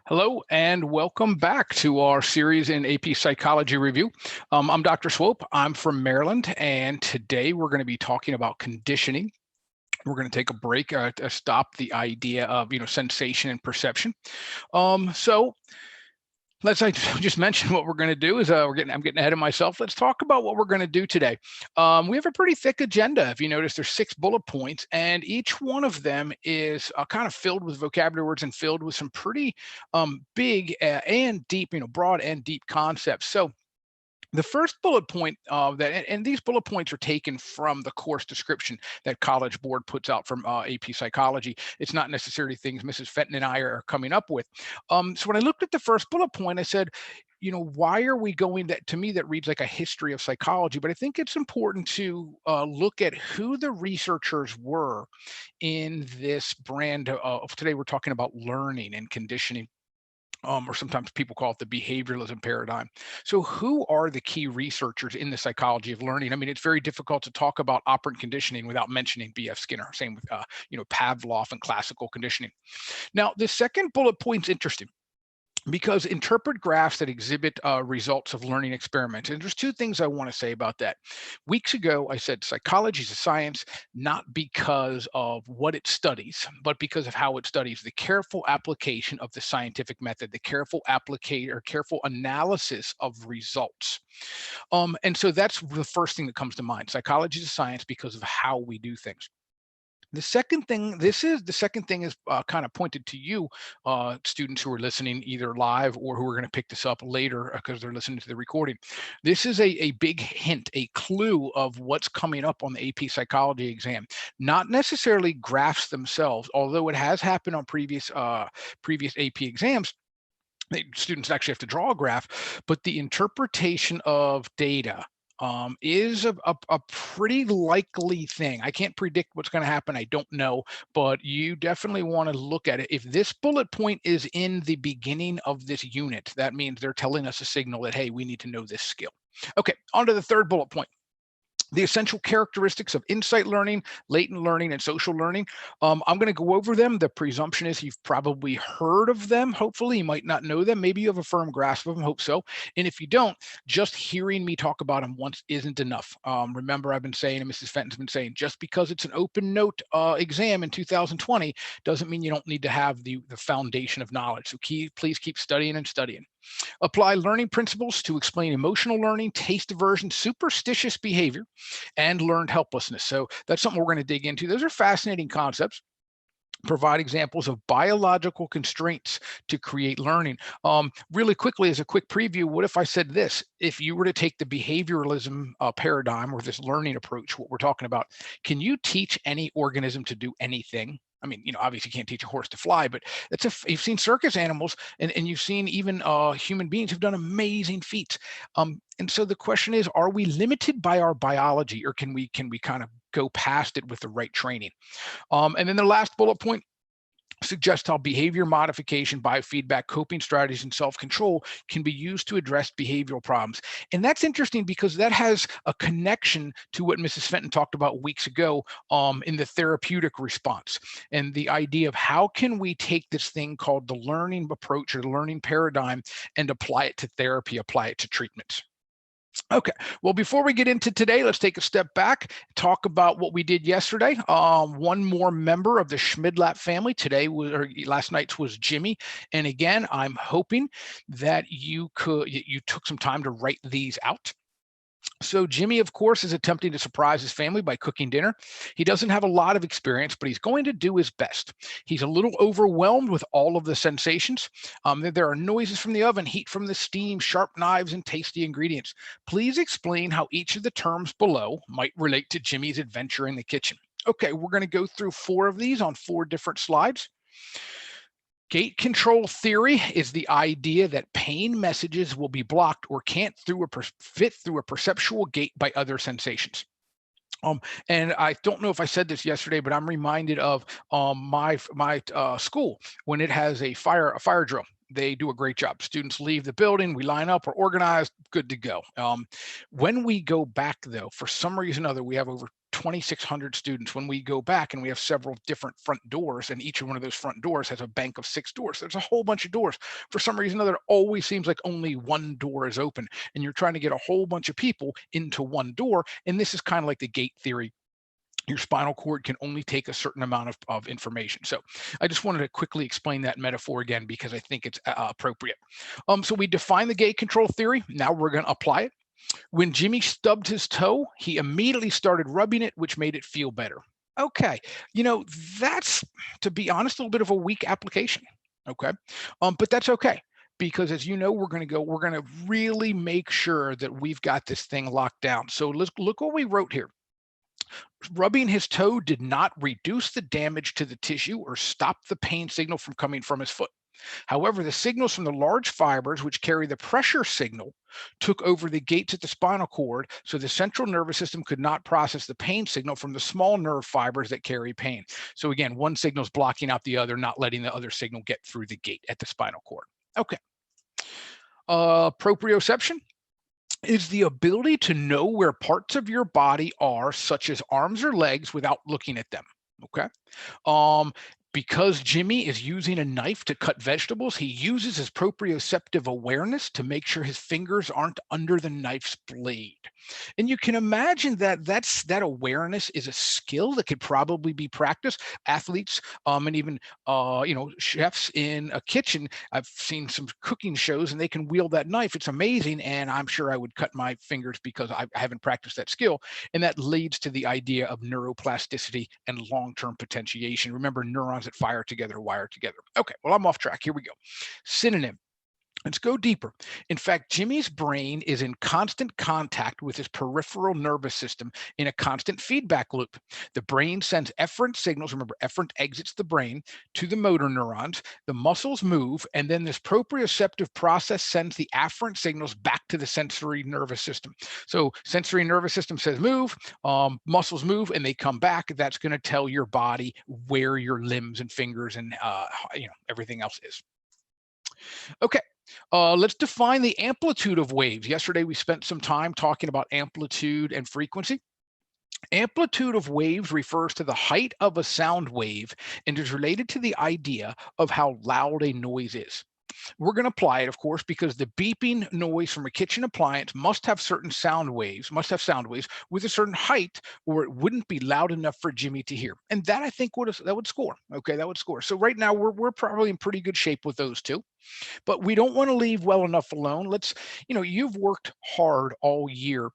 Hello and welcome back to our series in AP Psychology Review. I'm Dr. Swope. I'm from Maryland, and today we're going to be talking about conditioning. We're going to take a break to stop the idea of sensation and perception. So let's I just mentioned what we're going to do is I'm getting ahead of myself. Let's talk about what we're going to do today. We have a pretty thick agenda. If you notice, there's 6 bullet points, and each one of them is kind of filled with vocabulary words and filled with some pretty big and deep, broad and deep concepts. So the first bullet point and these bullet points are taken from the course description that College Board puts out from AP Psychology. It's not necessarily things Mrs. Fenton and I are coming up with. So when I looked at the first bullet point, I said, why are we going that? To me, that reads like a history of psychology, but I think it's important to look at who the researchers were in this brand of today. We're talking about learning and conditioning. Or sometimes people call it the behavioralism paradigm. So who are the key researchers in the psychology of learning? I mean, it's very difficult to talk about operant conditioning without mentioning B.F. Skinner. Same with, Pavlov and classical conditioning. Now, the second bullet point's interesting because interpret graphs that exhibit results of learning experiments. And there's 2 things I want to say about that. Weeks ago, I said psychology is a science not because of what it studies, but because of how it studies, the careful application of the scientific method, the careful careful analysis of results. And so that's the first thing that comes to mind. Psychology is a science because of how we do things. The second thing is kind of pointed to you, students who are listening either live or who are going to pick this up later because they're listening to the recording. This is a big hint, a clue of what's coming up on the AP Psychology exam. Not necessarily graphs themselves, although it has happened on previous AP exams. Students actually have to draw a graph, but the interpretation of data is a pretty likely thing. I can't predict what's going to happen. I don't know, but you definitely want to look at it. If this bullet point is in the beginning of this unit, that means they're telling us a signal that, hey, we need to know this skill. Okay, on to the third bullet point. The essential characteristics of insight learning, latent learning, and social learning. I'm going to go over them. The presumption is you've probably heard of them. Hopefully, you might not know them. Maybe you have a firm grasp of them. Hope so. And if you don't, just hearing me talk about them once isn't enough. Remember, I've been saying, and Mrs. Fenton's been saying, just because it's an open note exam in 2020 doesn't mean you don't need to have the foundation of knowledge. So please keep studying and studying. Apply learning principles to explain emotional learning, taste aversion, superstitious behavior, and learned helplessness. So that's something we're going to dig into. Those are fascinating concepts. Provide examples of biological constraints to create learning. Really quickly, as a quick preview, what if I said this? If you were to take the behavioralism paradigm or this learning approach, what we're talking about, can you teach any organism to do anything? I mean, obviously you can't teach a horse to fly, but you've seen circus animals and you've seen even human beings who've done amazing feats. And so the question is, are we limited by our biology, or can we kind of go past it with the right training? And then the last bullet point suggests how behavior modification, biofeedback, coping strategies, and self-control can be used to address behavioral problems. And that's interesting because that has a connection to what Mrs. Fenton talked about weeks ago in the therapeutic response, and the idea of how can we take this thing called the learning approach or the learning paradigm and apply it to therapy, apply it to treatments. Okay, well, before we get into today, let's take a step back, talk about what we did yesterday. One more member of the Schmidlap family today last night's was Jimmy. And again, I'm hoping that you took some time to write these out. So Jimmy, of course, is attempting to surprise his family by cooking dinner. He doesn't have a lot of experience, but he's going to do his best. He's a little overwhelmed with all of the sensations. There are noises from the oven, heat from the steam, sharp knives, and tasty ingredients. Please explain how each of the terms below might relate to Jimmy's adventure in the kitchen. Okay, we're going to go through 4 of these on 4 different slides. Gate control theory is the idea that pain messages will be blocked or can't fit through a perceptual gate by other sensations. And I don't know if I said this yesterday, but I'm reminded of my school when it has a fire drill. They do a great job. Students leave the building, we line up, we're organized, good to go. When we go back though, for some reason or other, we have over 2,600 students. When we go back and we have several different front doors, and each one of those front doors has a bank of 6 doors, there's a whole bunch of doors. For some reason or other, it always seems like only one door is open, and you're trying to get a whole bunch of people into one door. And this is kind of like the gate theory. Your spinal cord can only take a certain amount of information. So I just wanted to quickly explain that metaphor again because I think it's appropriate. So we define the gate control theory. Now we're going to apply it. When Jimmy stubbed his toe, he immediately started rubbing it, which made it feel better. Okay, that's, to be honest, a little bit of a weak application. Okay, but that's okay, because as you know, we're going to really make sure that we've got this thing locked down. So let's look what we wrote here. Rubbing his toe did not reduce the damage to the tissue or stop the pain signal from coming from his foot. However, the signals from the large fibers, which carry the pressure signal, took over the gates at the spinal cord, so the central nervous system could not process the pain signal from the small nerve fibers that carry pain. So again, one signal is blocking out the other, not letting the other signal get through the gate at the spinal cord. Okay. Proprioception is the ability to know where parts of your body are, such as arms or legs, without looking at them. Okay. Because Jimmy is using a knife to cut vegetables, he uses his proprioceptive awareness to make sure his fingers aren't under the knife's blade. And you can imagine that that awareness is a skill that could probably be practiced. Athletes and even chefs in a kitchen. I've seen some cooking shows and they can wield that knife. It's amazing, and I'm sure I would cut my fingers because I haven't practiced that skill. And that leads to the idea of neuroplasticity and long-term potentiation. Remember, neurons that fire together wire together. Okay, well, I'm off track. Here we go. Synonym. Let's go deeper. In fact, Jimmy's brain is in constant contact with his peripheral nervous system in a constant feedback loop. The brain sends efferent signals, remember, efferent exits the brain, to the motor neurons. The muscles move, and then this proprioceptive process sends the afferent signals back to the sensory nervous system. So sensory nervous system says move, muscles move, and they come back. That's going to tell your body where your limbs and fingers and everything else is. Okay, let's define the amplitude of waves. Yesterday, we spent some time talking about amplitude and frequency. Amplitude of waves refers to the height of a sound wave and is related to the idea of how loud a noise is. We're going to apply it, of course, because the beeping noise from a kitchen appliance must have sound waves with a certain height, or it wouldn't be loud enough for Jimmy to hear. And that, I think, would score. Okay, that would score. So right now, we're probably in pretty good shape with those two. But we don't want to leave well enough alone. You've worked hard all year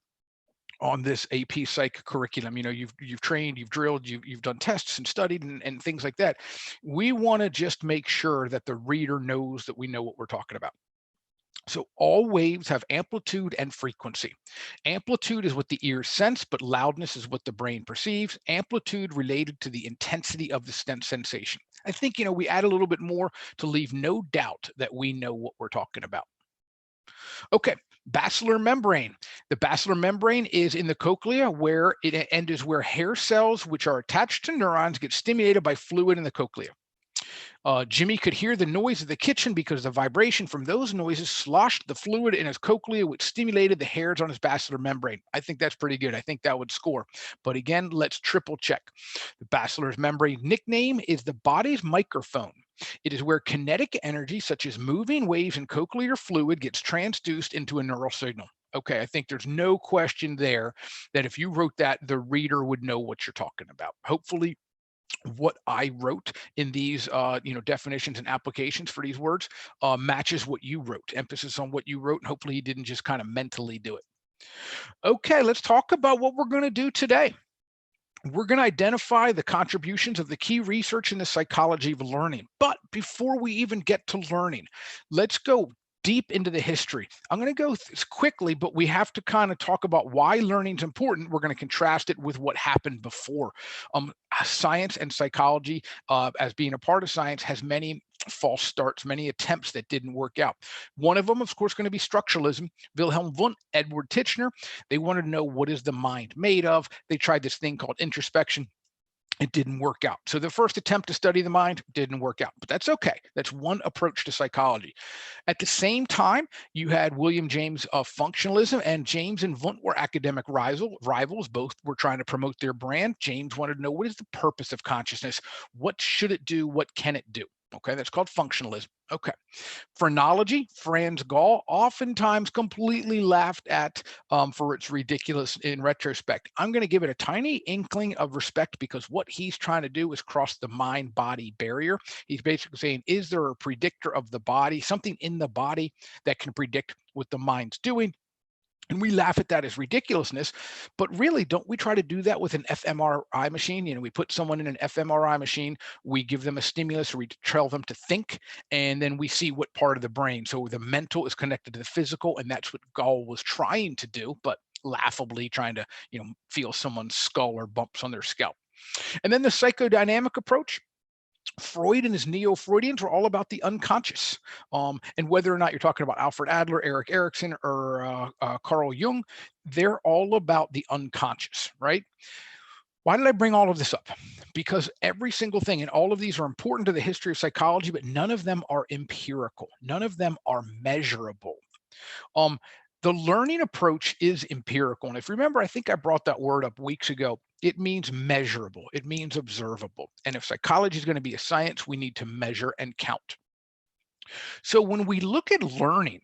on this AP Psych curriculum. You've trained, you've drilled, you've done tests and studied and things like that. We want to just make sure that the reader knows that we know what we're talking about. So all waves have amplitude and frequency. Amplitude is what the ears sense, but loudness is what the brain perceives. Amplitude related to the intensity of the sensation. I think, we add a little bit more to leave no doubt that we know what we're talking about. Okay, basilar membrane. The basilar membrane is in the cochlea where hair cells, which are attached to neurons, get stimulated by fluid in the cochlea. Jimmy could hear the noise of the kitchen because the vibration from those noises sloshed the fluid in his cochlea, which stimulated the hairs on his basilar membrane. I think that's pretty good. I think that would score. But again, let's triple check. The basilar membrane nickname is the body's microphone. It is where kinetic energy, such as moving waves in cochlear fluid, gets transduced into a neural signal. Okay, I think there's no question there that if you wrote that, the reader would know what you're talking about. Hopefully, what I wrote in these definitions and applications for these words matches what you wrote. Emphasis on what you wrote, and hopefully you didn't just kind of mentally do it. Okay, let's talk about what we're going to do today. We're going to identify the contributions of the key research in the psychology of learning. But before we even get to learning, let's go deep into the history. I'm going to go quickly, but we have to kind of talk about why learning is important. We're going to contrast it with what happened before. Science and psychology, as being a part of science, has many false starts, many attempts that didn't work out. One of them, of course, going to be structuralism. Wilhelm Wundt, Edward Titchener, they wanted to know, what is the mind made of? They tried this thing called introspection. It didn't work out. So the first attempt to study the mind didn't work out, but that's okay. That's one approach to psychology. At the same time, you had William James of functionalism, and James and Wundt were academic rivals. Both were trying to promote their brand. James wanted to know, what is the purpose of consciousness? What should it do? What can it do? Okay, that's called functionalism. Okay. Phrenology, Franz Gall, oftentimes completely laughed at for its ridiculous in retrospect. I'm going to give it a tiny inkling of respect, because what he's trying to do is cross the mind-body barrier. He's basically saying, is there a predictor of the body, something in the body that can predict what the mind's doing? And we laugh at that as ridiculousness, but really, don't we try to do that with an fMRI machine? We put someone in an fMRI machine, we give them a stimulus, or we tell them to think, and then we see what part of the brain. So the mental is connected to the physical, and that's what Gall was trying to do, but laughably trying to, feel someone's skull or bumps on their scalp. And then the psychodynamic approach. Freud and his neo-Freudians were all about the unconscious. And whether or not you're talking about Alfred Adler, Erik Erikson, or Carl Jung, they're all about the unconscious, right? Why did I bring all of this up? Because every single thing, and all of these are important to the history of psychology, but none of them are empirical. None of them are measurable. The learning approach is empirical. And if you remember, I think I brought that word up weeks ago. It means measurable. It means observable. And if psychology is going to be a science, we need to measure and count. So when we look at learning,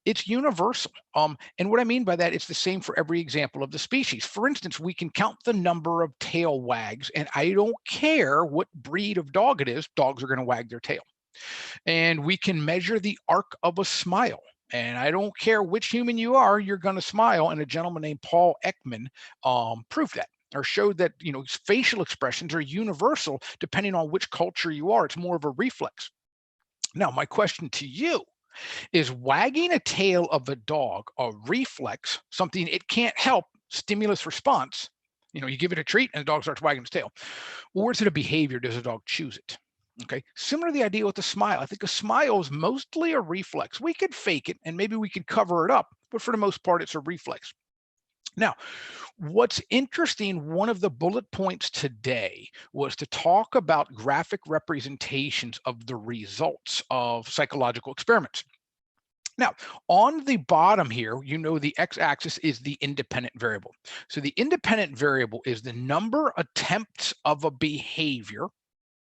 it's universal. And what I mean by that, it's the same for every example of the species. For instance, we can count the number of tail wags, and I don't care what breed of dog it is, dogs are going to wag their tail. And we can measure the arc of a smile. And I don't care which human you are, you're going to smile. And a gentleman named Paul Ekman proved that, or showed that facial expressions are universal depending on which culture you are. It's more of a reflex. Now, my question to you is, wagging a tail of a dog a reflex, something it can't help, stimulus response? You give it a treat and the dog starts wagging its tail. Or is it a behavior? Does a dog choose it? Okay, similar to the idea with the smile. I think a smile is mostly a reflex. We could fake it and maybe we could cover it up, but for the most part, it's a reflex. Now, what's interesting, one of the bullet points today was to talk about graphic representations of the results of psychological experiments. Now, on the bottom here, the x-axis is the independent variable. So the independent variable is the number of attempts of a behavior.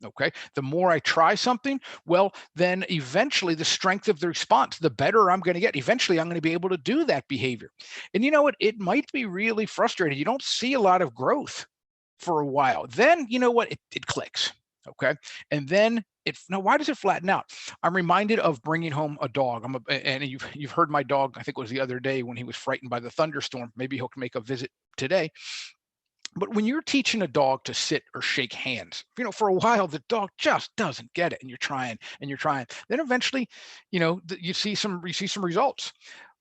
Okay, the more I try something, well, then eventually the strength of the response, the better I'm going to get. Eventually, I'm going to be able to do that behavior. And you know what? It might be really frustrating. You don't see a lot of growth for a while. Then, you know what? It clicks. Okay, and then now, why does it flatten out? I'm reminded of bringing home a dog. And you've heard my dog. I think it was the other day when he was frightened by the thunderstorm. Maybe he'll make a visit today. But when you're teaching a dog to sit or shake hands, for a while, the dog just doesn't get it, and you're trying and you're trying. Then eventually, you see some results.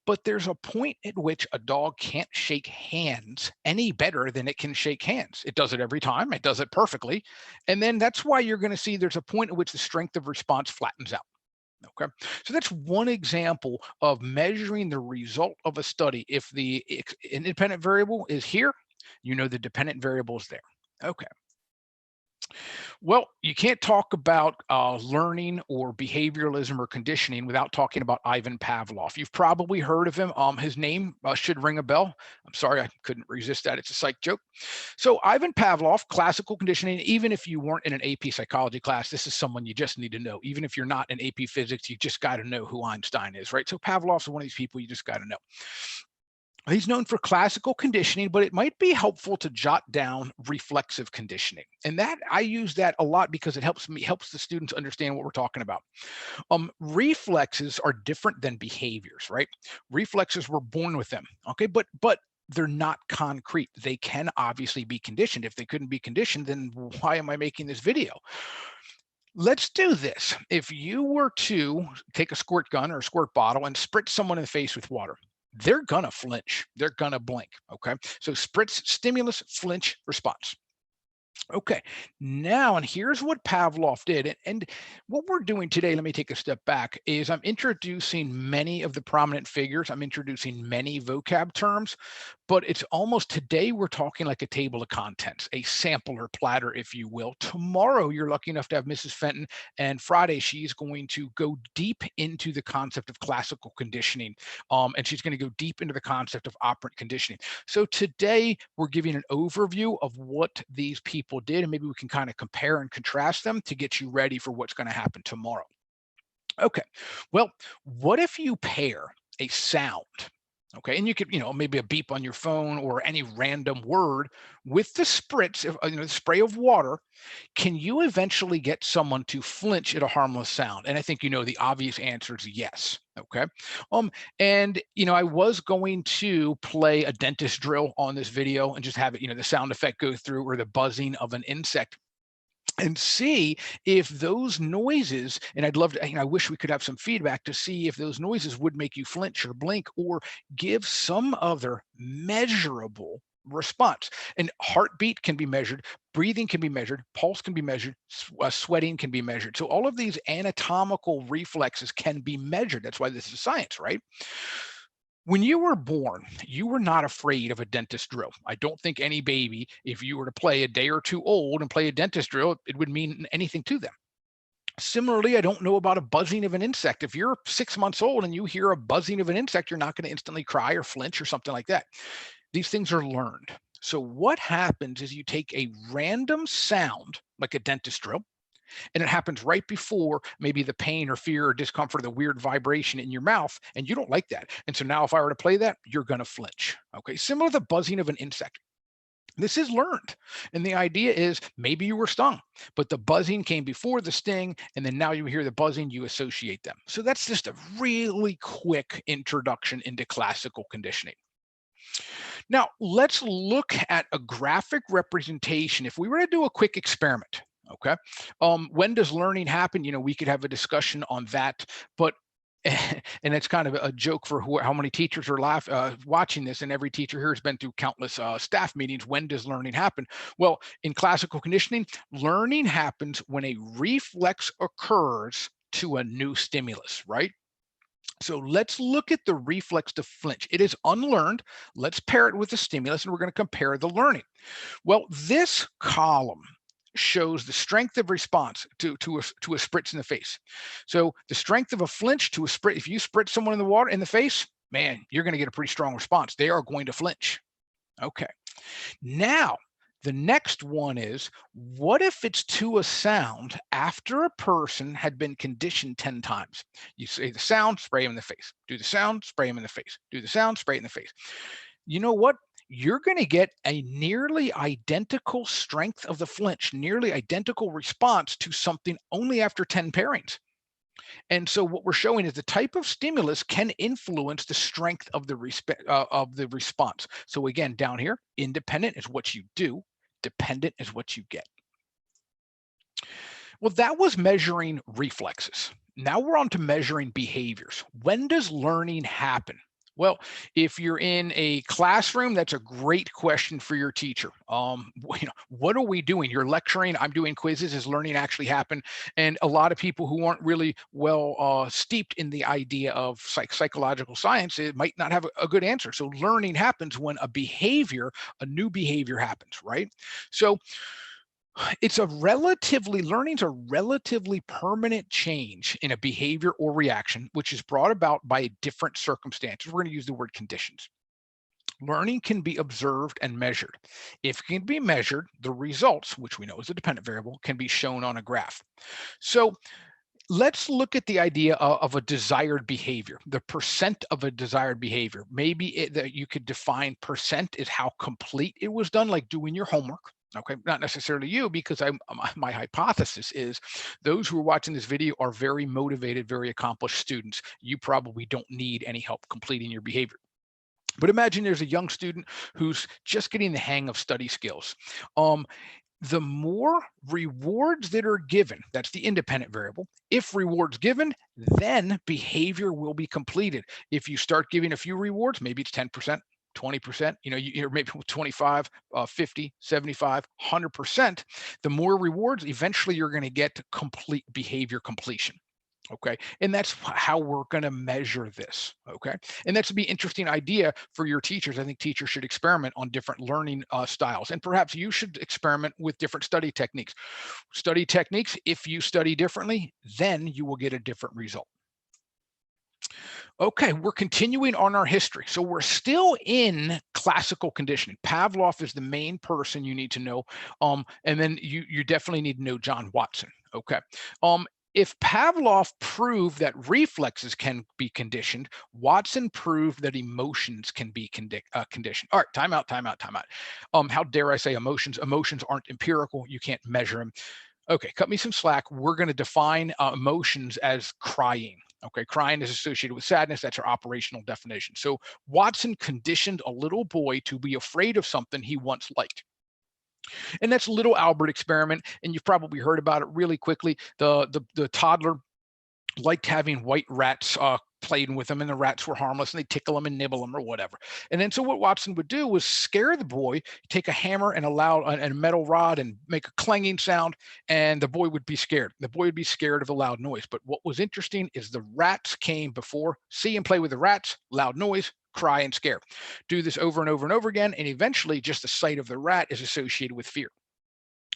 But there's a point at which a dog can't shake hands any better than it can shake hands. It does it every time. It does it perfectly. And then that's why you're going to see there's a point at which the strength of response flattens out. Okay, so that's one example of measuring the result of a study. If the independent variable is here, the dependent variable is there. Okay. Well, you can't talk about learning or behavioralism or conditioning without talking about Ivan Pavlov. You've probably heard of him. His name should ring a bell. I'm sorry, I couldn't resist that. It's a psych joke. So Ivan Pavlov, classical conditioning, even if you weren't in an AP psychology class, this is someone you just need to know. Even if you're not in AP physics, you just got to know who Einstein is, right? So Pavlov's one of these people you just got to know. He's known for classical conditioning, but it might be helpful to jot down reflexive conditioning. And that I use that a lot because it helps the students understand what we're talking about. Reflexes are different than behaviors, right? Reflexes, we're born with them, okay? But they're not concrete. They can obviously be conditioned. If they couldn't be conditioned, then why am I making this video? Let's do this. If you were to take a squirt gun or a squirt bottle and spritz someone in the face with water, they're gonna flinch. They're gonna blink. Okay. So spritz, stimulus, flinch, response. Okay, now, and here's what Pavlov did. And what we're doing today, let me take a step back, is I'm introducing many of the prominent figures. I'm introducing many vocab terms, but it's almost today we're talking like a table of contents, a sampler platter, if you will. Tomorrow, you're lucky enough to have Mrs. Fenton, and Friday, she's going to go deep into the concept of classical conditioning, and she's going to go deep into the concept of operant conditioning. So today, we're giving an overview of what these people did, and maybe we can kind of compare and contrast them to get you ready for what's going to happen tomorrow. Okay, well, what if you pair a sound, okay, and you could, maybe a beep on your phone or any random word with the spritz, the spray of water. Can you eventually get someone to flinch at a harmless sound? And I think the obvious answer is yes. Okay. And I was going to play a dentist drill on this video and just have it, the sound effect go through, or the buzzing of an insect, and see if those noises, and I'd love to, I wish we could have some feedback to see if those noises would make you flinch or blink or give some other measurable response. And heartbeat can be measured, breathing can be measured, pulse can be measured, sweating can be measured. So all of these anatomical reflexes can be measured. That's why this is science, right? When you were born, you were not afraid of a dentist drill. I don't think any baby, if you were to play a day or two old and play a dentist drill, it would mean anything to them. Similarly, I don't know about a buzzing of an insect. If you're 6 months old and you hear a buzzing of an insect, you're not going to instantly cry or flinch or something like that. These things are learned. So what happens is you take a random sound, like a dentist drill, and it happens right before maybe the pain or fear or discomfort, or the weird vibration in your mouth, and you don't like that. And so now if I were to play that, you're going to flinch. Okay, similar to the buzzing of an insect. This is learned. And the idea is maybe you were stung, but the buzzing came before the sting, and then now you hear the buzzing, you associate them. So that's just a really quick introduction into classical conditioning. Now, let's look at a graphic representation. If we were to do a quick experiment, okay, when does learning happen? We could have a discussion on that, but and it's kind of a joke for how many teachers are watching this, and every teacher here has been through countless staff meetings. When does learning happen? Well, in classical conditioning, learning happens when a reflex occurs to a new stimulus, right? So let's look at the reflex to flinch. It is unlearned. Let's pair it with the stimulus, and we're going to compare the learning. Well, this column shows the strength of response to a spritz in the face. So the strength of a flinch to a spritz. If you spritz someone in the water in the face, man, you're going to get a pretty strong response. They are going to flinch. Okay. Now, the next one is, what if it's to a sound after a person had been conditioned 10 times? You say the sound, spray him in the face. Do the sound, spray him in the face. Do the sound, spray it in the face. You know what? You're going to get a nearly identical strength of the flinch, nearly identical response to something only after 10 pairings. And so what we're showing is the type of stimulus can influence the strength of the response. So again, down here, independent is what you do, dependent is what you get. Well, that was measuring reflexes. Now we're on to measuring behaviors. When does learning happen? Well, if you're in a classroom, that's a great question for your teacher. What are we doing? You're lecturing, I'm doing quizzes. Does learning actually happen? And a lot of people who aren't really well steeped in the idea of psychological science, it might not have a good answer. So learning happens when a new behavior happens, right? So learning's a relatively permanent change in a behavior or reaction, which is brought about by different circumstances. We're going to use the word conditions. Learning can be observed and measured. If it can be measured, the results, which we know is a dependent variable, can be shown on a graph. So let's look at the idea of a desired behavior, the percent of a desired behavior. Maybe that you could define percent is how complete it was done, like doing your homework. Okay, not necessarily you, because my hypothesis is those who are watching this video are very motivated, very accomplished students. You probably don't need any help completing your behavior. But imagine there's a young student who's just getting the hang of study skills. The more rewards that are given, that's the independent variable. If rewards given, then behavior will be completed. If you start giving a few rewards, maybe it's 10%, 20%, you're maybe 25, 50, 75, 100%, the more rewards, eventually you're going to get to complete behavior completion. Okay. And that's how we're going to measure this. Okay. And that's to be an interesting idea for your teachers. I think teachers should experiment on different learning styles. And perhaps you should experiment with different study techniques. Study techniques, if you study differently, then you will get a different result. Okay, we're continuing on our history. So we're still in classical conditioning. Pavlov is the main person you need to know. And then you definitely need to know John Watson. Okay. If Pavlov proved that reflexes can be conditioned, Watson proved that emotions can be conditioned. All right, time out. How dare I say emotions? Emotions aren't empirical. You can't measure them. Okay, cut me some slack. We're going to define emotions as crying. Okay, crying is associated with sadness. That's our operational definition. So Watson conditioned a little boy to be afraid of something he once liked. And that's little Albert experiment. And you've probably heard about it really quickly. The toddler liked having white rats playing with them, and the rats were harmless, and they tickle them and nibble them or whatever. And then so what Watson would do was scare the boy, take a hammer and a metal rod and make a clanging sound, and the boy would be scared. The boy would be scared of the loud noise. But what was interesting is the rats came before. See and play with the rats, loud noise, cry and scare. Do this over and over and over again, and eventually just the sight of the rat is associated with fear.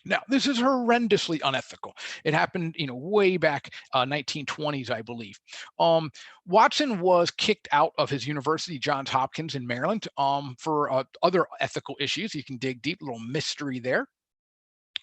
Now, this is horrendously unethical. It happened, way back 1920s, I believe. Watson was kicked out of his university, Johns Hopkins in Maryland, for other ethical issues. You can dig deep, little mystery there.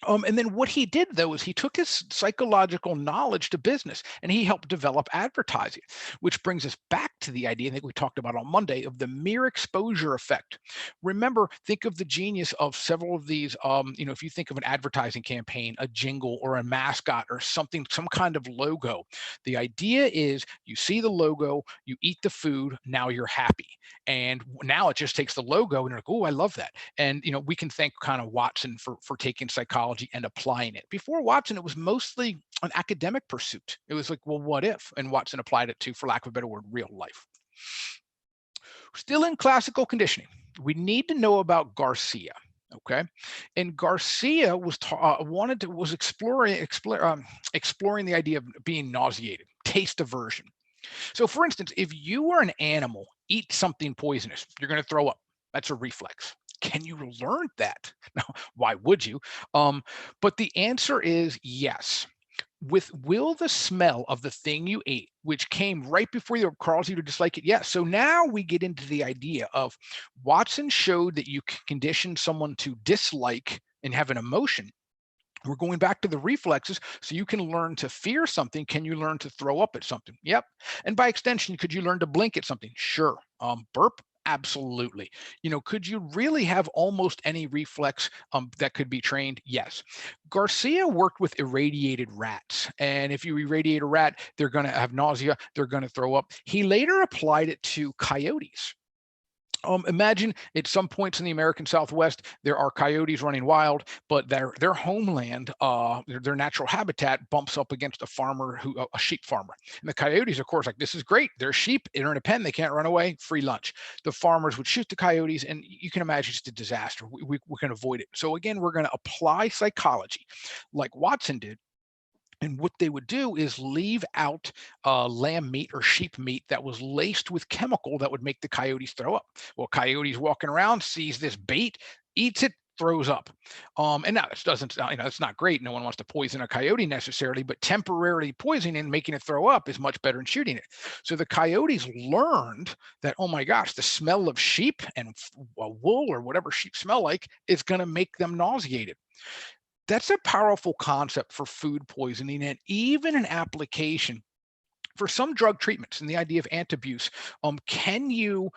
And then what he did, though, is he took his psychological knowledge to business and he helped develop advertising, which brings us back to the idea I think we talked about on Monday of the mere exposure effect. Remember, think of the genius of several of these. If you think of an advertising campaign, a jingle or a mascot or something, some kind of logo, the idea is you see the logo, you eat the food, now you're happy. And now it just takes the logo and you're like, oh, I love that. And, we can thank kind of Watson for taking psychology and applying it. Before Watson, it was mostly an academic pursuit. It was like, well, what if? And Watson applied it to, for lack of a better word, real life. Still in classical conditioning, we need to know about Garcia. Okay, and Garcia was exploring the idea of being nauseated, taste aversion. So, for instance, if you are an animal, eat something poisonous, you're going to throw up. That's a reflex. Can you learn that? Now, why would you? But the answer is yes. Will the smell of the thing you ate, which came right before you, cause you to dislike it? Yes. So now we get into the idea of Watson showed that you can condition someone to dislike and have an emotion. We're going back to the reflexes. So you can learn to fear something. Can you learn to throw up at something? Yep. And by extension, could you learn to blink at something? Sure. Burp? Absolutely. Could you really have almost any reflex that could be trained? Yes. Garcia worked with irradiated rats. And if you irradiate a rat, they're going to have nausea. They're going to throw up. He later applied it to coyotes. Imagine at some points in the American Southwest, there are coyotes running wild, but their homeland, their natural habitat bumps up against a farmer, a sheep farmer. And the coyotes, of course, like, this is great. They're sheep. They're in a pen. They can't run away. Free lunch. The farmers would shoot the coyotes, and you can imagine it's a disaster. We can avoid it. So again, we're going to apply psychology like Watson did. And what they would do is leave out lamb meat or sheep meat that was laced with chemical that would make the coyotes throw up. Well, coyotes walking around sees this bait, eats it, throws up. And now it doesn't, it's not great. No one wants to poison a coyote necessarily, but temporarily poisoning and making it throw up is much better than shooting it. So the coyotes learned that, oh my gosh, the smell of sheep and wool or whatever sheep smell like is going to make them nauseated. That's a powerful concept for food poisoning and even an application for some drug treatments and the idea of antabuse. Can you,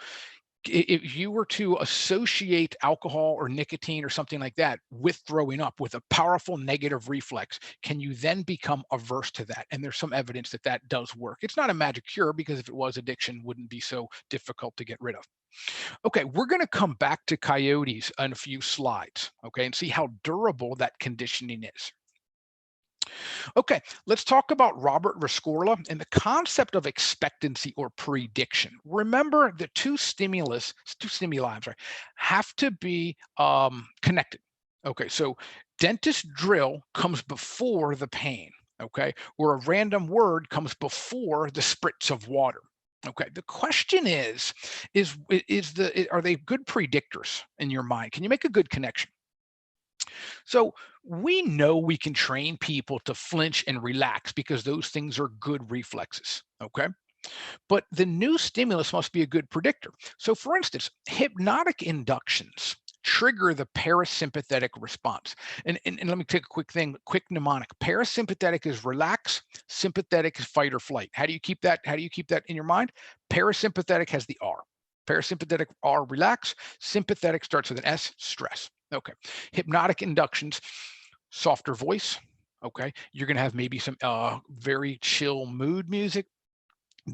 if you were to associate alcohol or nicotine or something like that with throwing up with a powerful negative reflex, can you then become averse to that? And there's some evidence that that does work. It's not a magic cure, because if it was, addiction wouldn't be so difficult to get rid of. Okay, we're going to come back to coyotes in a few slides, okay, and see how durable that conditioning is. Okay, let's talk about Robert Rescorla and the concept of expectancy or prediction. Remember, the two stimuli, I'm sorry, have to be connected. Okay, so dentist drill comes before the pain. Okay, or a random word comes before the spritz of water. Okay, the question are they good predictors in your mind? Can you make a good connection? So we know we can train people to flinch and relax because those things are good reflexes. Okay. But the new stimulus must be a good predictor. So, for instance, hypnotic inductions trigger the parasympathetic response. And let me take a quick mnemonic. Parasympathetic is relax, sympathetic is fight or flight. How do you keep that? How do you keep that in your mind? Parasympathetic has the R. Parasympathetic R, relax. Sympathetic starts with an S, stress. Okay. Hypnotic inductions, softer voice. Okay. You're going to have maybe some very chill mood music,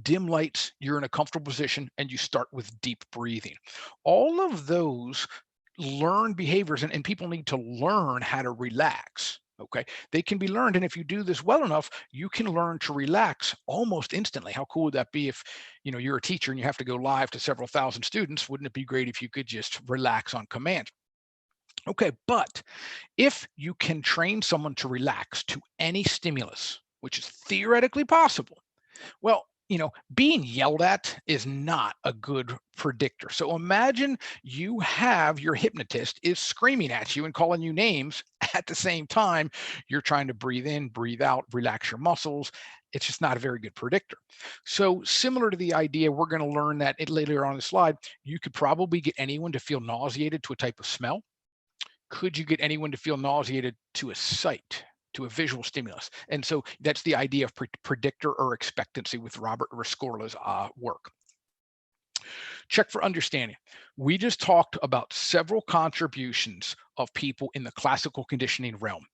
dim lights, you're in a comfortable position, and you start with deep breathing. All of those learned behaviors, and people need to learn how to relax. Okay, they can be learned, and if you do this well enough, you can learn to relax almost instantly. How cool would that be if you're a teacher and you have to go live to several thousand students? Wouldn't it be great if you could just relax on command? Okay, but if you can train someone to relax to any stimulus, which is theoretically possible, well, being yelled at is not a good predictor. So imagine you have your hypnotist is screaming at you and calling you names at the same time you're trying to breathe in, breathe out, relax your muscles. It's just not a very good predictor. So similar to the idea, we're going to learn that later on the slide, you could probably get anyone to feel nauseated to a type of smell. Could you get anyone to feel nauseated to a sight, to a visual stimulus? And so that's the idea of predictor or expectancy with Robert Rescorla's work. Check for understanding. We just talked about several contributions of people in the classical conditioning realm.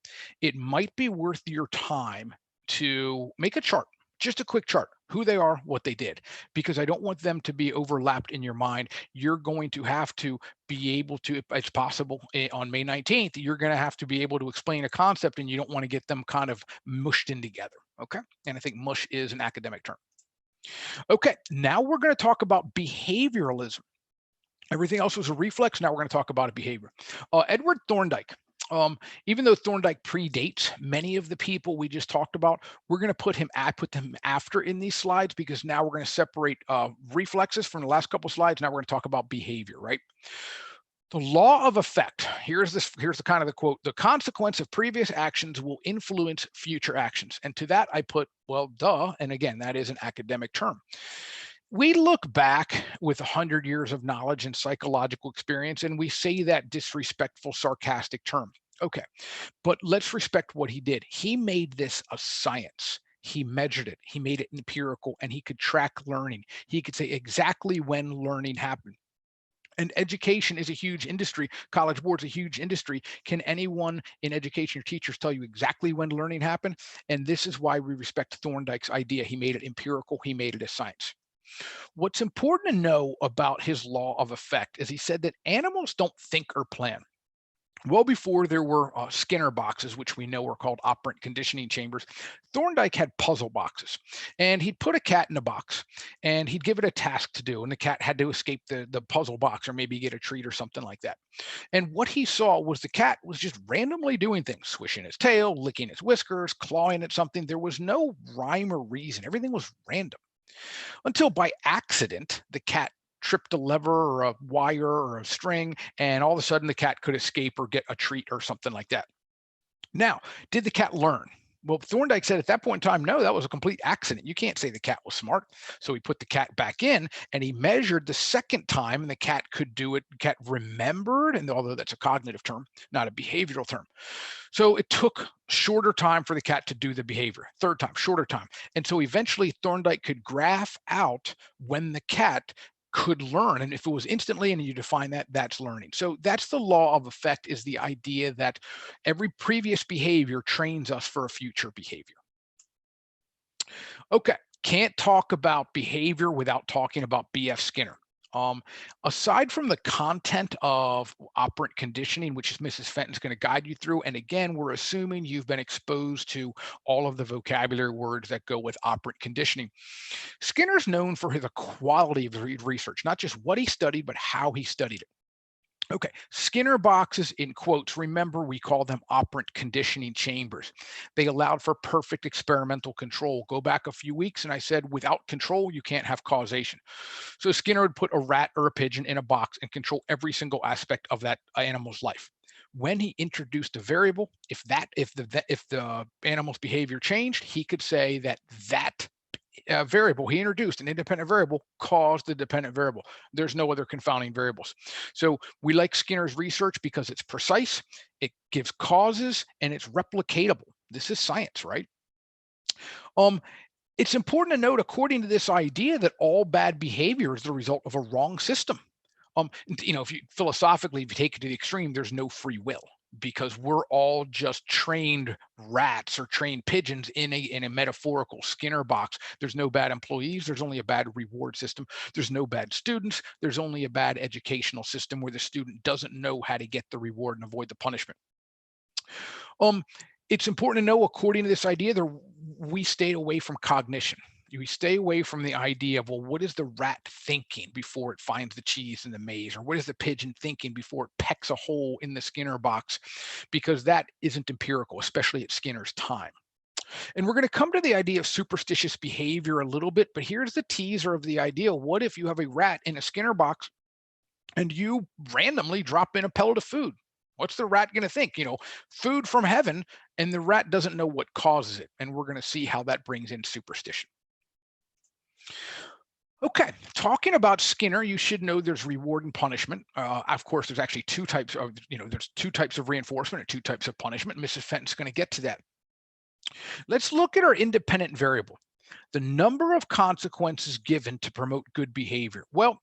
It might be worth your time to make a chart, just a quick chart, who they are, what they did, because I don't want them to be overlapped in your mind. You're going to have to be able to, if it's possible, on May 19th, you're going to have to be able to explain a concept, and you don't want to get them kind of mushed in together. Okay. And I think mush is an academic term. Okay. Now we're going to talk about behavioralism. Everything else was a reflex. Now we're going to talk about a behavior. Edward Thorndike. Even though Thorndike predates many of the people we just talked about, we're going to put them after in these slides, because now we're going to separate reflexes from the last couple of slides. Now we're going to talk about behavior, right? The law of effect. Here's the kind of the quote: the consequence of previous actions will influence future actions. And to that I put, well, duh. And again, that is an academic term. We look back with 100 years of knowledge and psychological experience, and we say that disrespectful, sarcastic term. Okay, but let's respect what he did. He made this a science. He measured it. He made it empirical, and he could track learning. He could say exactly when learning happened. And education is a huge industry. College board's a huge industry. Can anyone in education or teachers tell you exactly when learning happened? And this is why we respect Thorndike's idea. He made it empirical. He made it a science. What's important to know about his law of effect is he said that animals don't think or plan. Well before there were Skinner boxes, which we know are called operant conditioning chambers, Thorndike had puzzle boxes. And he'd put a cat in a box, and he'd give it a task to do. And the cat had to escape the puzzle box, or maybe get a treat or something like that. And what he saw was the cat was just randomly doing things, swishing his tail, licking his whiskers, clawing at something. There was no rhyme or reason. Everything was random, until by accident, the cat tripped a lever or a wire or a string, and all of a sudden the cat could escape or get a treat or something like that. Now, did the cat learn? Well, Thorndike said at that point in time, no, that was a complete accident. You can't say the cat was smart. So he put the cat back in, and he measured the second time, and the cat could do it. The cat remembered, and although that's a cognitive term, not a behavioral term. So it took shorter time for the cat to do the behavior. Third time, shorter time. And so eventually Thorndike could graph out when the cat could learn. And if it was instantly and you define that, that's learning. So that's the law of effect, is the idea that every previous behavior trains us for a future behavior. Okay, can't talk about behavior without talking about B.F. Skinner. Um, Aside from the content of operant conditioning, which is Mrs. Fenton's going to guide you through, and again, we're assuming you've been exposed to all of the vocabulary words that go with operant conditioning. Skinner's known for his quality of research, not just what he studied, but how he studied it. Okay, Skinner boxes in quotes, remember we call them operant conditioning chambers. They allowed for perfect experimental control. Go back a few weeks and I said without control, you can't have causation. So Skinner would put a rat or a pigeon in a box and control every single aspect of that animal's life. When he introduced a variable, if the animal's behavior changed, he could say that variable he introduced, an independent variable, caused the dependent variable. There's no other confounding variables. So we like Skinner's research because it's precise, it gives causes, and it's replicatable. This is science, right? Um, it's important to note, according to this idea, that all bad behavior is the result of a wrong system. If you philosophically, if you take it to the extreme, there's no free will because we're all just trained rats or trained pigeons in a metaphorical Skinner box. There's no bad employees. There's only a bad reward system. There's no bad students. There's only a bad educational system where the student doesn't know how to get the reward and avoid the punishment. It's important to know, according to this idea, we stayed away from cognition. We stay away from the idea of, well, what is the rat thinking before it finds the cheese in the maze? Or what is the pigeon thinking before it pecks a hole in the Skinner box? Because that isn't empirical, especially at Skinner's time. And we're going to come to the idea of superstitious behavior a little bit, but here's the teaser of the idea. What if you have a rat in a Skinner box and you randomly drop in a pellet of food? What's the rat going to think? Food from heaven, and the rat doesn't know what causes it. And we're going to see how that brings in superstition. Okay, talking about Skinner, you should know there's reward and punishment. Of course, there's actually there's two types of reinforcement and two types of punishment. Mrs. Fenton's going to get to that. Let's look at our independent variable, the number of consequences given to promote good behavior. Well,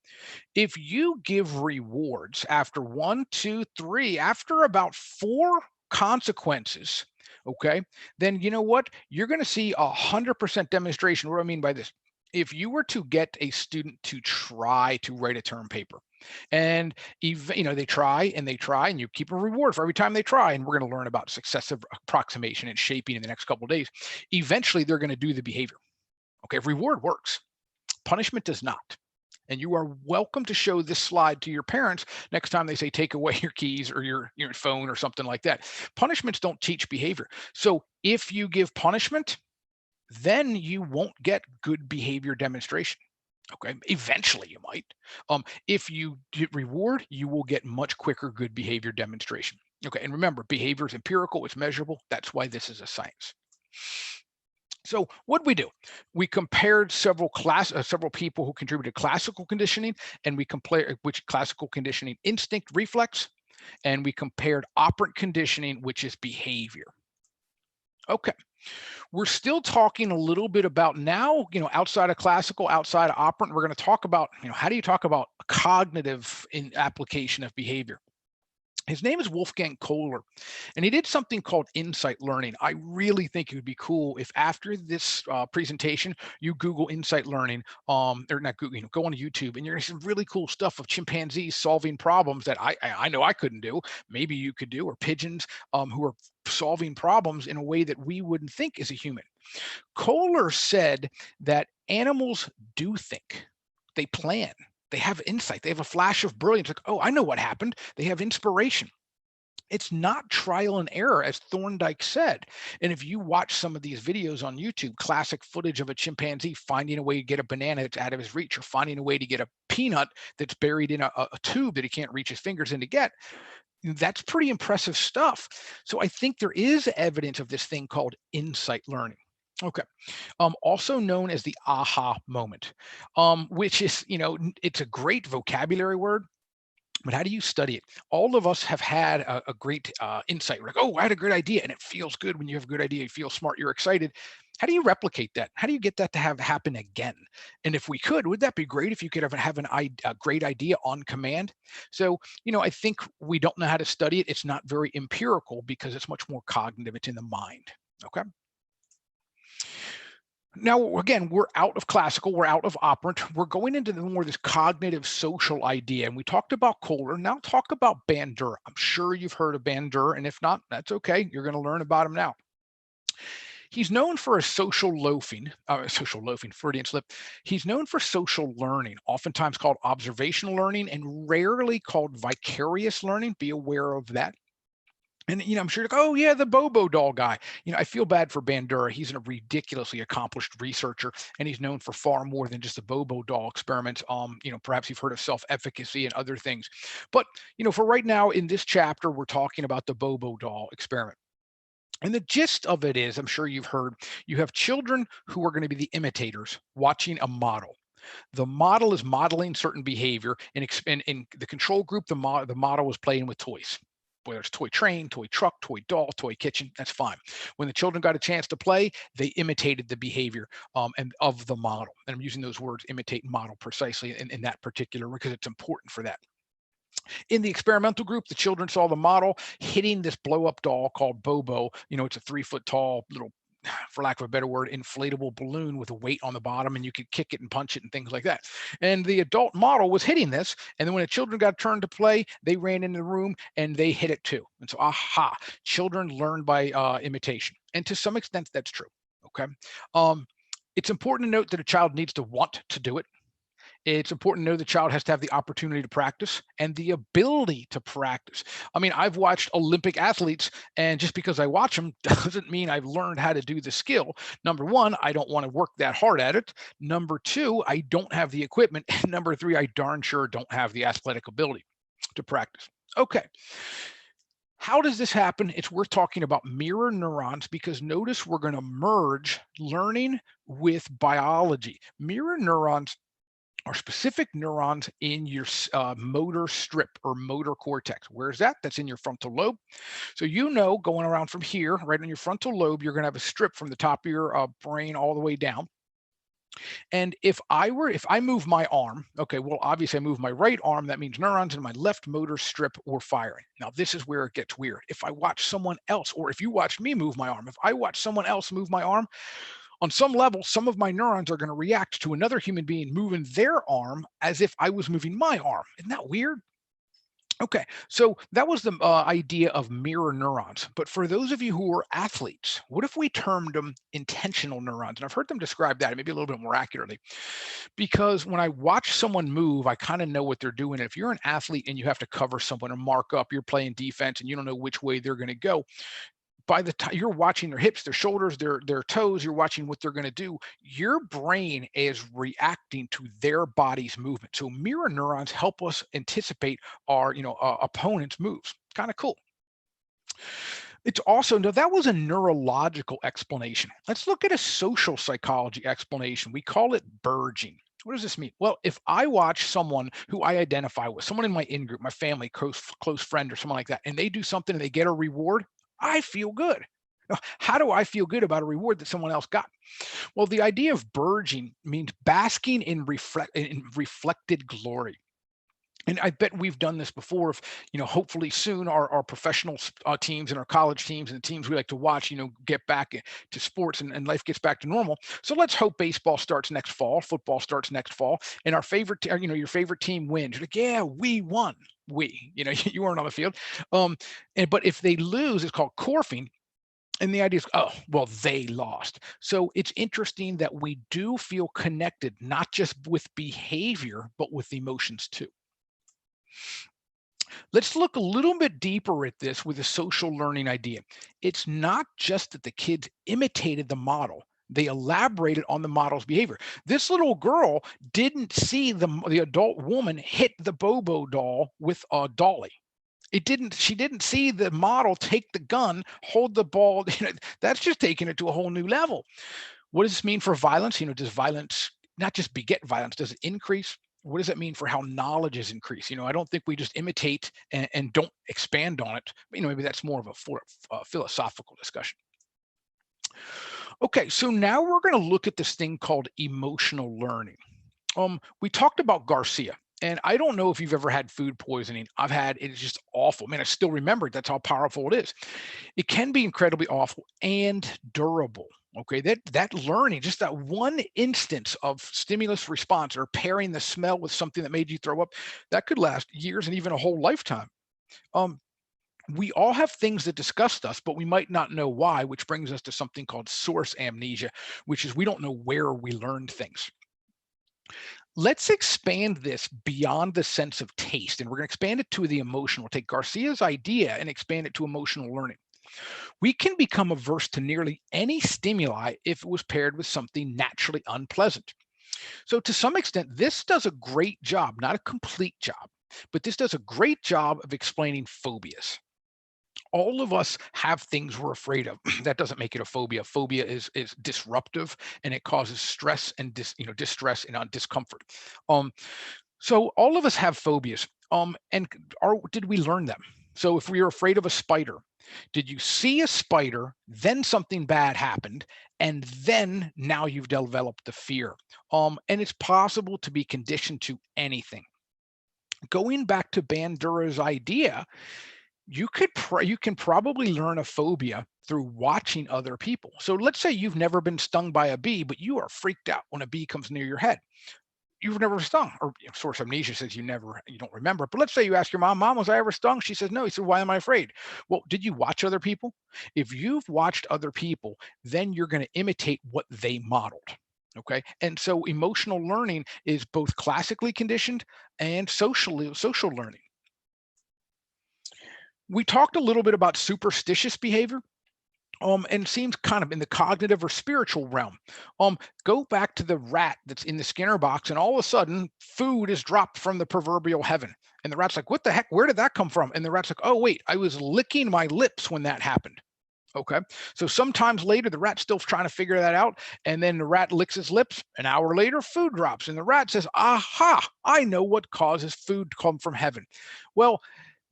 if you give rewards after 1, 2, 3, after about 4 consequences, okay, then you know what? You're going to see 100% demonstration. What do I mean by this? If you were to get a student to try to write a term paper, and they try and they try, and you keep a reward for every time they try, and we're going to learn about successive approximation and shaping in the next couple of days. Eventually, they're going to do the behavior. Okay, reward works, punishment does not. And you are welcome to show this slide to your parents next time they say take away your keys or your phone or something like that. Punishments don't teach behavior. So if you give punishment, then you won't get good behavior demonstration. Okay, eventually you might. If you get reward, you will get much quicker good behavior demonstration. Okay, and remember, behavior is empirical, it's measurable. That's why this is a science. So what we do? We compared several people who contributed classical conditioning, and we compared which classical conditioning instinct reflex, and we compared operant conditioning, which is behavior. Okay, we're still talking a little bit about now, outside of classical, outside of operant, we're going to talk about, how do you talk about cognitive in application of behavior? His name is Wolfgang Kohler, and he did something called insight learning. I really think it would be cool if after this presentation, you Google insight learning, or not Google, go on YouTube, and you're going to see some really cool stuff of chimpanzees solving problems that I know I couldn't do. Maybe you could do, or pigeons who are solving problems in a way that we wouldn't think as a human. Kohler said that animals do think, they plan. They have insight. They have a flash of brilliance. Like, oh, I know what happened. They have inspiration. It's not trial and error, as Thorndike said. And if you watch some of these videos on YouTube, classic footage of a chimpanzee finding a way to get a banana that's out of his reach, or finding a way to get a peanut that's buried in a tube that he can't reach his fingers in to get, that's pretty impressive stuff. So I think there is evidence of this thing called insight learning. Okay. Also known as the aha moment, which is, it's a great vocabulary word, but how do you study it? All of us have had a great insight. We're like, oh, I had a great idea. And it feels good when you have a good idea. You feel smart. You're excited. How do you replicate that? How do you get that to happen again? And if we could, would that be great if you could have a great idea on command? So, I think we don't know how to study it. It's not very empirical because it's much more cognitive. It's in the mind. Okay. Now, again, we're out of classical, we're out of operant, we're going into the more this cognitive social idea. And we talked about Kohler, now talk about Bandura. I'm sure you've heard of Bandura, and if not, that's okay. You're going to learn about him now. He's known for a social loafing, Freudian slip. He's known for social learning, oftentimes called observational learning and rarely called vicarious learning. Be aware of that. And I'm sure like, oh yeah, the Bobo doll guy. I feel bad for Bandura. He's a ridiculously accomplished researcher, and he's known for far more than just the Bobo doll experiments. Perhaps you've heard of self-efficacy and other things. But for right now in this chapter, we're talking about the Bobo doll experiment. And the gist of it is, I'm sure you've heard, you have children who are going to be the imitators watching a model. The model is modeling certain behavior, and in the control group, the model was playing with toys. Whether it's toy train, toy truck, toy doll, toy kitchen, that's fine. When the children got a chance to play, they imitated the behavior and of the model. And I'm using those words, imitate and model, precisely in that particular, because it's important for that. In the experimental group, the children saw the model hitting this blow up doll called Bobo. It's a 3 foot tall little, for lack of a better word, inflatable balloon with a weight on the bottom, and you could kick it and punch it and things like that. And the adult model was hitting this. And then when the children got turned to play, they ran into the room and they hit it too. And so, aha, children learn by imitation. And to some extent, that's true. Okay. It's important to note that a child needs to want to do it. It's important to know the child has to have the opportunity to practice and the ability to practice. I mean, I've watched Olympic athletes, and just because I watch them doesn't mean I've learned how to do the skill. Number one, I don't want to work that hard at it. Number two, I don't have the equipment. And number three, I darn sure don't have the athletic ability to practice. Okay. How does this happen? It's worth talking about mirror neurons, because notice we're going to merge learning with biology. Mirror neurons are specific neurons in your motor strip or motor cortex. Where's that? That's in your frontal lobe. So going around from here, right on your frontal lobe, you're going to have a strip from the top of your brain all the way down. And if I move my arm, okay, well, obviously I move my right arm, that means neurons in my left motor strip were firing. Now, this is where it gets weird. If I watch someone else, or if you watch me move my arm, if I watch someone else move my arm, on some level, some of my neurons are going to react to another human being moving their arm as if I was moving my arm. Isn't that weird? Okay, so that was the idea of mirror neurons. But for those of you who are athletes, what if we termed them intentional neurons? And I've heard them describe that maybe a little bit more accurately, because when I watch someone move, I kind of know what they're doing. If you're an athlete and you have to cover someone or mark up, you're playing defense and you don't know which way they're going to go, by the time you're watching their hips, their shoulders, their toes, you're watching what they're going to do. Your brain is reacting to their body's movement. So mirror neurons help us anticipate our opponent's moves. Kind of cool. It's also, now that was a neurological explanation. Let's look at a social psychology explanation. We call it burgeoning. What does this mean? Well, if I watch someone who I identify with, someone in my in-group, my family, close friend, or someone like that, and they do something and they get a reward, I feel good. Now, how do I feel good about a reward that someone else got? Well, the idea of burgeoning means basking in reflected glory. And I bet we've done this before. If hopefully soon our professional teams and our college teams and the teams we like to watch, get back to sports and life gets back to normal. So let's hope baseball starts next fall, football starts next fall, and our favorite, your favorite team wins. You're like, yeah, we won. You weren't on the field. But if they lose, it's called corfing. And the idea is, oh, well, they lost. So it's interesting that we do feel connected, not just with behavior, but with emotions too. Let's look a little bit deeper at this with a social learning idea. It's not just that the kids imitated the model, they elaborated on the model's behavior. This little girl didn't see the adult woman hit the Bobo doll with a dolly. She didn't see the model take the gun, hold the ball. That's just taking it to a whole new level. What does this mean for violence? Does violence not just beget violence? Does it increase? What does that mean for how knowledge is increased? I don't think we just imitate and don't expand on it. Maybe that's more of a philosophical discussion. Okay, so now we're going to look at this thing called emotional learning. We talked about Garcia, and I don't know if you've ever had food poisoning. I've had it. It's just awful. I still remember it. That's how powerful it is. It can be incredibly awful and durable. Okay, that learning, just that one instance of stimulus response or pairing the smell with something that made you throw up, that could last years and even a whole lifetime. Um, we all have things that disgust us, but we might not know why, which brings us to something called source amnesia, which is we don't know where we learned things. Let's expand this beyond the sense of taste, and we're going to expand it to the emotional. We'll take Garcia's idea and expand it to emotional learning. We can become averse to nearly any stimuli if it was paired with something naturally unpleasant. So, to some extent, this does a great job, not a complete job, but this does a great job of explaining phobias. All of us have things we're afraid of. That doesn't make it a phobia. Phobia is disruptive and it causes stress and distress and discomfort. Um, so all of us have phobias. And did we learn them? So if we are afraid of a spider, did you see a spider, then something bad happened, and then now you've developed the fear? And it's possible to be conditioned to anything. Going back to Bandura's idea, you can probably learn a phobia through watching other people. So let's say you've never been stung by a bee, but you are freaked out when a bee comes near your head. You've never stung, or source amnesia says you don't remember. But let's say you ask your mom, was I ever stung? She says no. You said, why am I afraid? Well, did you watch other people? If you've watched other people, then you're going to imitate what they modeled. Okay. And so emotional learning is both classically conditioned and social learning. We talked a little bit about superstitious behavior. And seems kind of in the cognitive or spiritual realm. Go back to the rat that's in the Skinner box, and all of a sudden, food is dropped from the proverbial heaven. And the rat's like, what the heck? Where did that come from? And the rat's like, oh, wait, I was licking my lips when that happened. Okay. So sometimes later, the rat's still trying to figure that out. And then the rat licks his lips. An hour later, food drops. And the rat says, aha, I know what causes food to come from heaven. Well,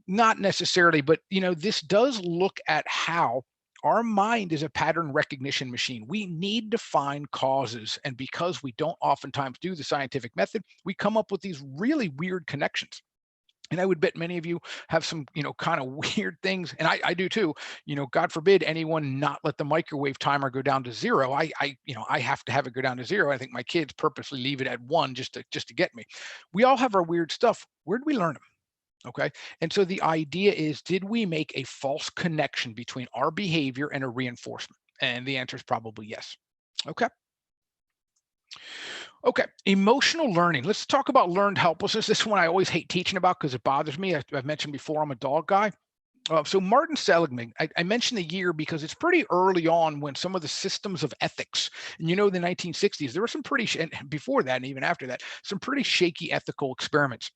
not necessarily, but this does look at how our mind is a pattern recognition machine. We need to find causes, and because we don't oftentimes do the scientific method, we come up with these really weird connections. And I would bet many of you have some, kind of weird things, and I do too. God forbid anyone not let the microwave timer go down to zero. I have to have it go down to zero. I think my kids purposely leave it at one just to get me. We all have our weird stuff. Where did we learn them? Okay. And so the idea is, did we make a false connection between our behavior and a reinforcement? And the answer is probably yes. Okay. Okay. Emotional learning. Let's talk about learned helplessness. This one I always hate teaching about because it bothers me. I've mentioned before, I'm a dog guy. So Martin Seligman, I mentioned the year because it's pretty early on when some of the systems of ethics, and the 1960s, there were some pretty, and before that and even after that, some pretty shaky ethical experiments.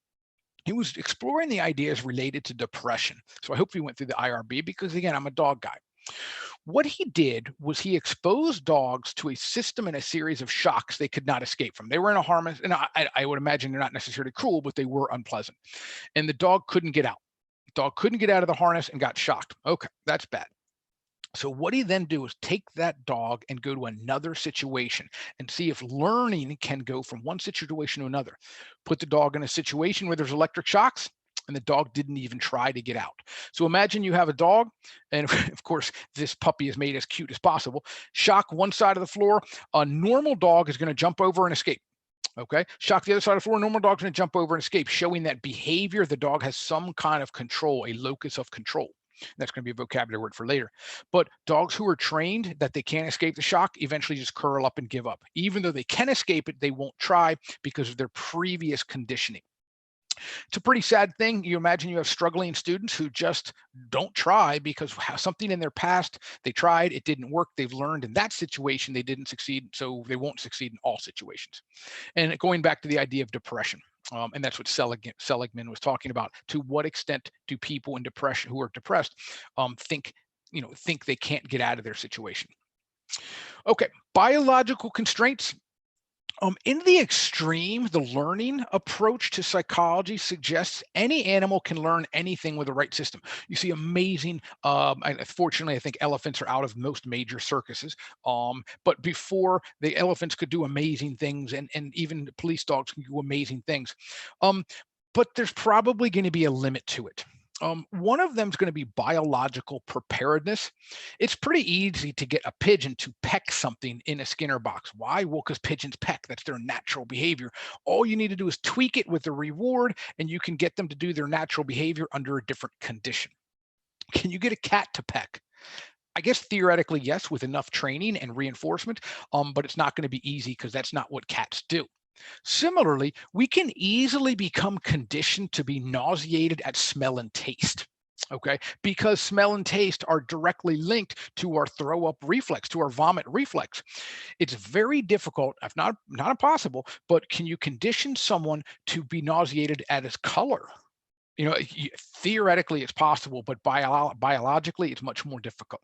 He was exploring the ideas related to depression. So I hope he went through the IRB because, again, I'm a dog guy. What he did was he exposed dogs to a system and a series of shocks they could not escape from. They were in a harness, and I would imagine they're not necessarily cruel, but they were unpleasant. And the dog couldn't get out. The dog couldn't get out of the harness and got shocked. Okay, that's bad. So what he then do is take that dog and go to another situation and see if learning can go from one situation to another. Put the dog in a situation where there's electric shocks, and the dog didn't even try to get out. So imagine you have a dog, and of course, this puppy is made as cute as possible. Shock one side of the floor, a normal dog is going to jump over and escape. Okay. Shock the other side of the floor, normal dog's going to jump over and escape, showing that behavior, the dog has some kind of control, a locus of control. That's going to be a vocabulary word for later. But dogs who are trained that they can't escape the shock eventually just curl up and give up. Even though they can escape it, they won't try because of their previous conditioning. It's a pretty sad thing. You imagine you have struggling students who just don't try because something in their past, they tried, it didn't work. They've learned in that situation they didn't succeed, so they won't succeed in all situations. And going back to the idea of depression, and that's what Seligman was talking about. To what extent do people in depression who are depressed think they can't get out of their situation? Okay, biological constraints. In the extreme, the learning approach to psychology suggests any animal can learn anything with the right system. You see amazing, fortunately, I think elephants are out of most major circuses. But before, the elephants could do amazing things, and even police dogs can do amazing things. But there's probably going to be a limit to it. One of them is going to be biological preparedness. It's pretty easy to get a pigeon to peck something in a Skinner box. Why? Well, because pigeons peck. That's their natural behavior. All you need to do is tweak it with a reward, and you can get them to do their natural behavior under a different condition. Can you get a cat to peck? I guess theoretically, yes, with enough training and reinforcement, but it's not going to be easy because that's not what cats do. Similarly, we can easily become conditioned to be nauseated at smell and taste. Okay, because smell and taste are directly linked to our throw up reflex, to our vomit reflex. It's very difficult, if not impossible, but can you condition someone to be nauseated at its color? Theoretically, it's possible, but biologically, it's much more difficult.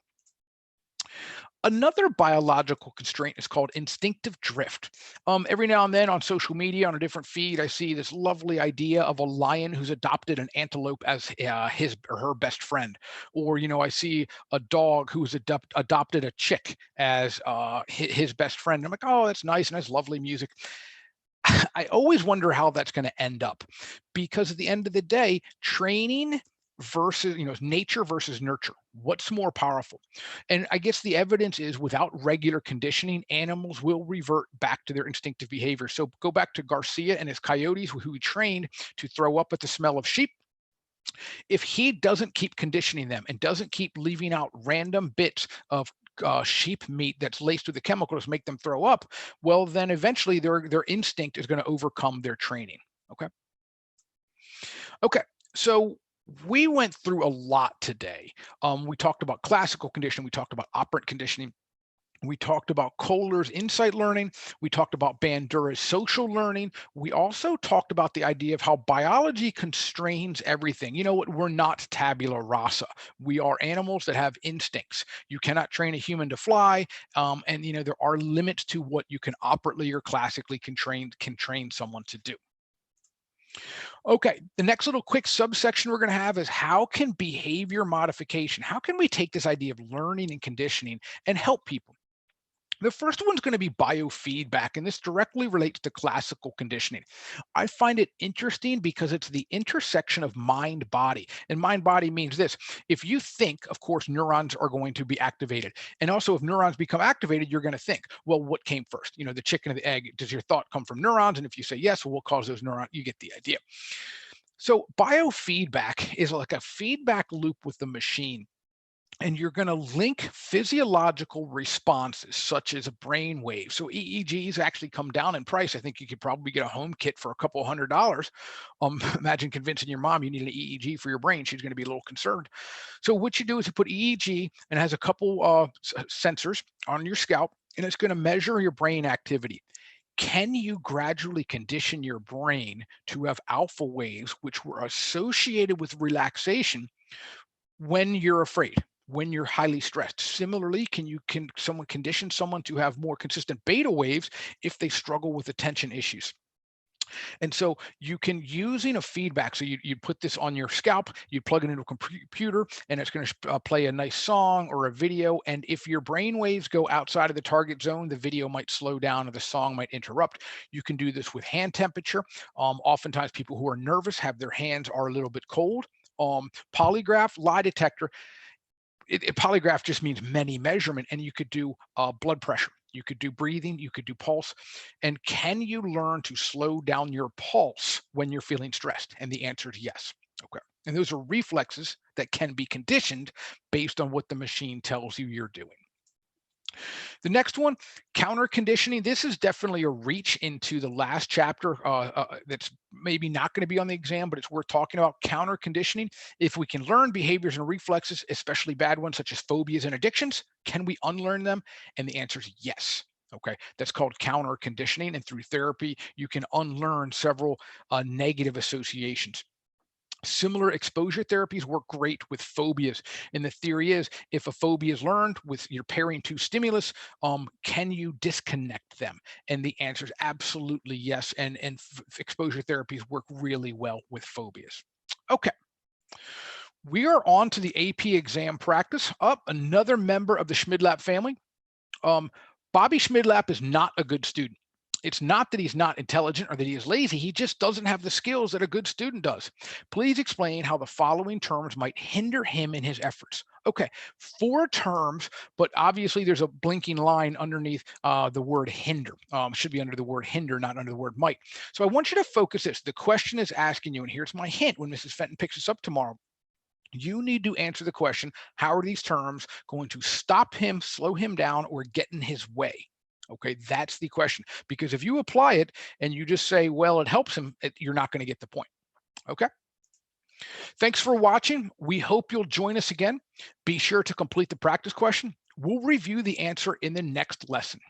Another biological constraint is called instinctive drift. Every now and then on social media, on a different feed, I see this lovely idea of a lion who's adopted an antelope as his or her best friend. Or, I see a dog who's adopted a chick as his best friend. I'm like, oh, that's nice and that's lovely music. I always wonder how that's going to end up, because at the end of the day, training versus, nature versus nurture, what's more powerful? And I guess the evidence is without regular conditioning, animals will revert back to their instinctive behavior. So go back to Garcia and his coyotes, who he trained to throw up at the smell of sheep. If he doesn't keep conditioning them and doesn't keep leaving out random bits of sheep meat that's laced with the chemicals to make them throw up, well, then eventually their instinct is going to overcome their training. Okay. So we went through a lot today. We talked about classical conditioning. We talked about operant conditioning. We talked about Kohler's insight learning. We talked about Bandura's social learning. We also talked about the idea of how biology constrains everything. You know what? We're not tabula rasa. We are animals that have instincts. You cannot train a human to fly, and there are limits to what you can operately or classically can train someone to do. Okay, the next little quick subsection we're going to have is how can behavior modification, how can we take this idea of learning and conditioning and help people? The first one's going to be biofeedback, and this directly relates to classical conditioning. I find it interesting because it's the intersection of mind body, and mind body means this. If you think, of course, neurons are going to be activated. And also, if neurons become activated, you're going to think, well, what came first? The chicken or the egg? Does your thought come from neurons? And if you say yes, well, what caused those neurons? You get the idea. So biofeedback is like a feedback loop with the machine. And you're going to link physiological responses such as a brain wave. So EEGs actually come down in price. I think you could probably get a home kit for a couple $100. Imagine convincing your mom you need an EEG for your brain. She's going to be a little concerned. So what you do is you put EEG, and it has a couple sensors on your scalp, and it's going to measure your brain activity. Can you gradually condition your brain to have alpha waves, which were associated with relaxation when you're afraid, when you're highly stressed? Similarly, can someone condition someone to have more consistent beta waves if they struggle with attention issues? And so you can, using a feedback, so you put this on your scalp, you plug it into a computer, and it's going to play a nice song or a video. And if your brain waves go outside of the target zone, the video might slow down or the song might interrupt. You can do this with hand temperature. Oftentimes people who are nervous have their hands are a little bit cold. Polygraph, lie detector, polygraph just means many measurement, and you could do blood pressure, you could do breathing, you could do pulse. And can you learn to slow down your pulse when you're feeling stressed? And the answer is yes. Okay. And those are reflexes that can be conditioned based on what the machine tells you you're doing. The next one, counter conditioning. This is definitely a reach into the last chapter that's maybe not going to be on the exam, but it's worth talking about. Counter conditioning. If we can learn behaviors and reflexes, especially bad ones such as phobias and addictions, can we unlearn them? And the answer is yes. Okay, that's called counter conditioning. And through therapy, you can unlearn several negative associations. Similar exposure therapies work great with phobias. And the theory is, if a phobia is learned with you're pairing two stimulus, can you disconnect them? And the answer is absolutely yes. And exposure therapies work really well with phobias. Okay. We are on to the AP exam practice. Another member of the Schmidlap family. Bobby Schmidlap is not a good student. It's not that he's not intelligent or that he is lazy. He just doesn't have the skills that a good student does. Please explain how the following terms might hinder him in his efforts. Okay, 4 terms, but obviously there's a blinking line underneath the word hinder. Should be under the word hinder, not under the word might. So I want you to focus this. The question is asking you, and here's my hint when Mrs. Fenton picks us up tomorrow. You need to answer the question, how are these terms going to stop him, slow him down, or get in his way? Okay, that's the question. Because if you apply it and you just say, well, it helps him, you're not going to get the point. Okay. Thanks for watching. We hope you'll join us again. Be sure to complete the practice question. We'll review the answer in the next lesson.